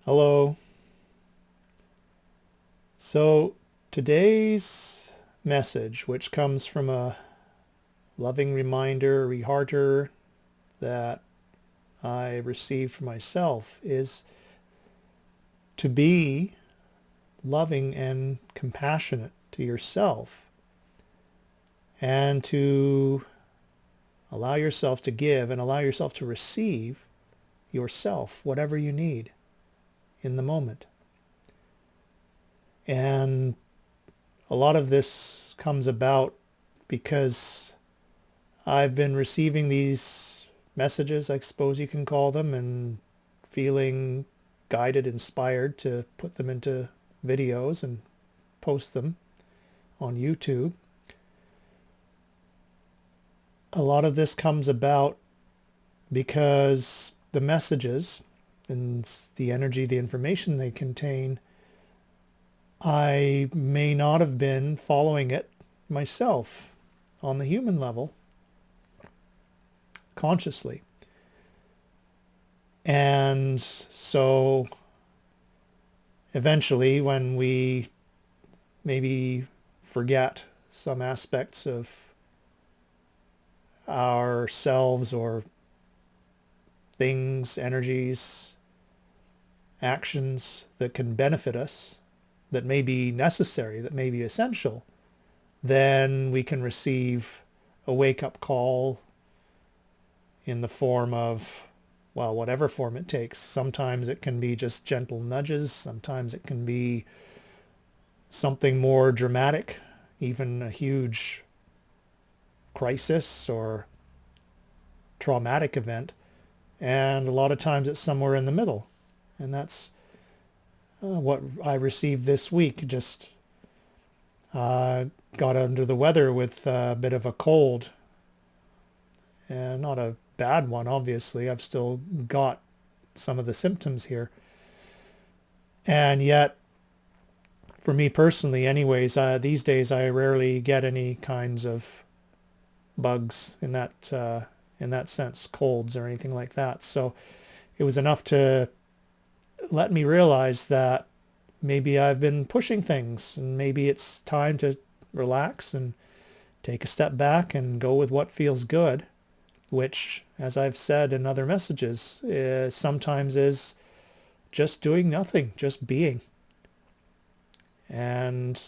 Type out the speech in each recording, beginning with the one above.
Hello. So today's message, which comes from a loving reminder, rehearter that I received for myself, is to be loving and compassionate to yourself and to allow yourself to give and allow yourself to receive yourself, whatever you need in the moment. And a lot of this comes about because I've been receiving these messages, I suppose you can call them, and feeling guided, inspired to put them into videos and post them on YouTube. A lot of this comes about because the messages and the energy, the information they contain, I may not have been following it myself on the human level consciously. And so eventually, when we maybe forget some aspects of ourselves or things, energies, actions that can benefit us, that may be necessary, that may be essential, then we can receive a wake-up call in the form of, well, whatever form it takes. Sometimes it can be just gentle nudges. Sometimes it can be something more dramatic, even a huge crisis or traumatic event. And a lot of times it's somewhere in the middle. And that's what I received this week. Just got under the weather with a bit of a cold. And not a bad one, obviously. I've still got some of the symptoms here. And yet, for me personally anyways, these days I rarely get any kinds of bugs in that sense, colds or anything like that. So it was enough to let me realize that maybe I've been pushing things and maybe it's time to relax and take a step back and go with what feels good, which, as I've said in other messages, sometimes is just doing nothing, just being. And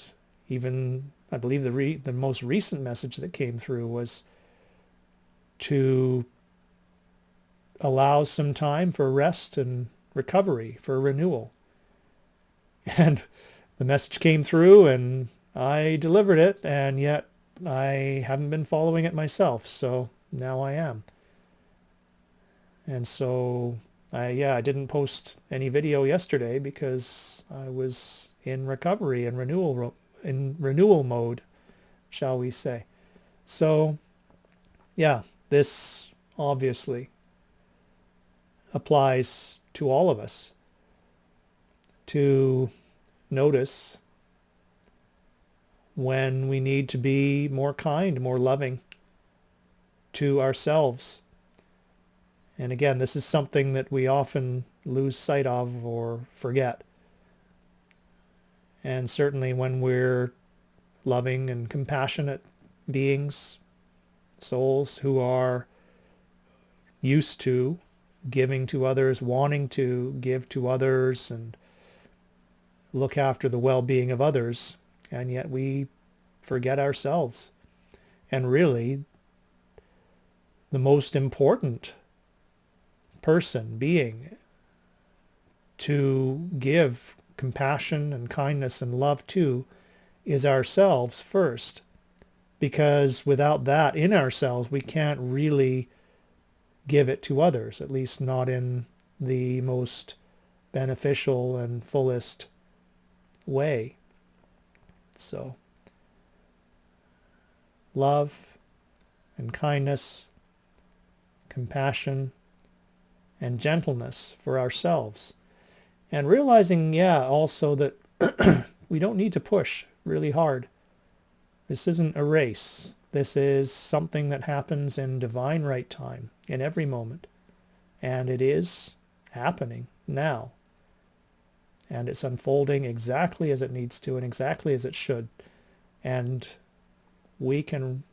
even I believe the most recent message that came through was to allow some time for rest and recovery, for renewal. And the message came through and I delivered it, and yet I haven't been following it myself. So now I am. And so I didn't post any video yesterday because I was in recovery and renewal mode, shall we say. So yeah, this obviously applies to all of us to notice when we need to be more kind, more loving to ourselves. And again, this is something that we often lose sight of or forget. And certainly when we're loving and compassionate beings, souls who are used to giving to others, wanting to give to others and look after the well-being of others, and yet we forget ourselves. And really, the most important being to give compassion and kindness and love to is ourselves first. Because without that in ourselves, we can't really give it to others, at least not in the most beneficial and fullest way. So, love and kindness, compassion, and gentleness for ourselves. And realizing, also that we don't need to push really hard. This isn't a race. This is something that happens in divine right time in every moment. And it is happening now. and it's unfolding exactly as it needs to and exactly as it should. And we can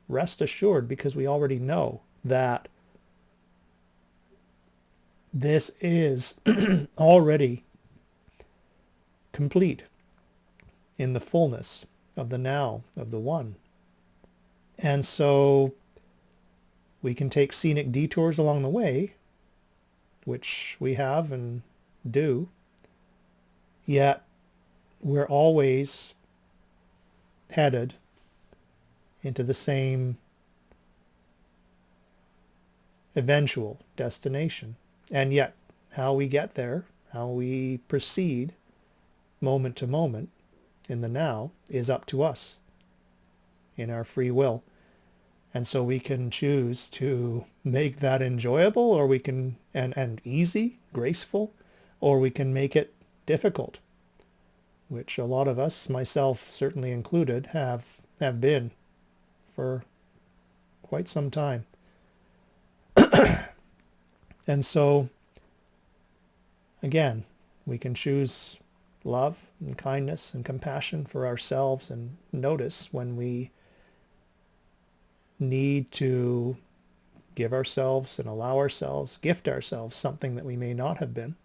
rest assured because we already know that this is already complete in the fullness of the now, of the one. And so we can take scenic detours along the way, which we have and do, yet we're always headed into the same eventual destination. And yet how we get there, how we proceed moment to moment in the now is up to us in our free will. And so we can choose to make that enjoyable, or we can, and easy, graceful, or we can make it difficult, which a lot of us, myself certainly included, have been for quite some time. And so, again, we can choose love and kindness and compassion for ourselves and notice when we need to give ourselves and allow ourselves, gift ourselves something that we may not have been,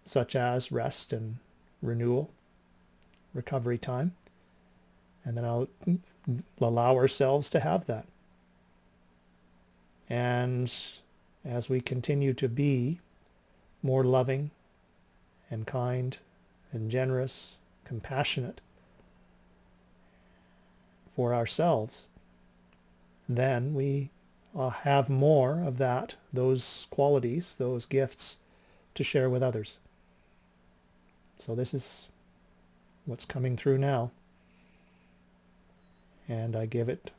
such as rest and renewal, recovery time, and then I'll allow ourselves to have that. And as we continue to be more loving and kind and generous, compassionate for ourselves, then we have more of that, those qualities, those gifts to share with others. So this is what's coming through now. And I give it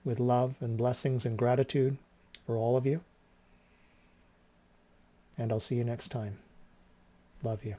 with love and blessings and gratitude for all of you. And I'll see you next time. Love you.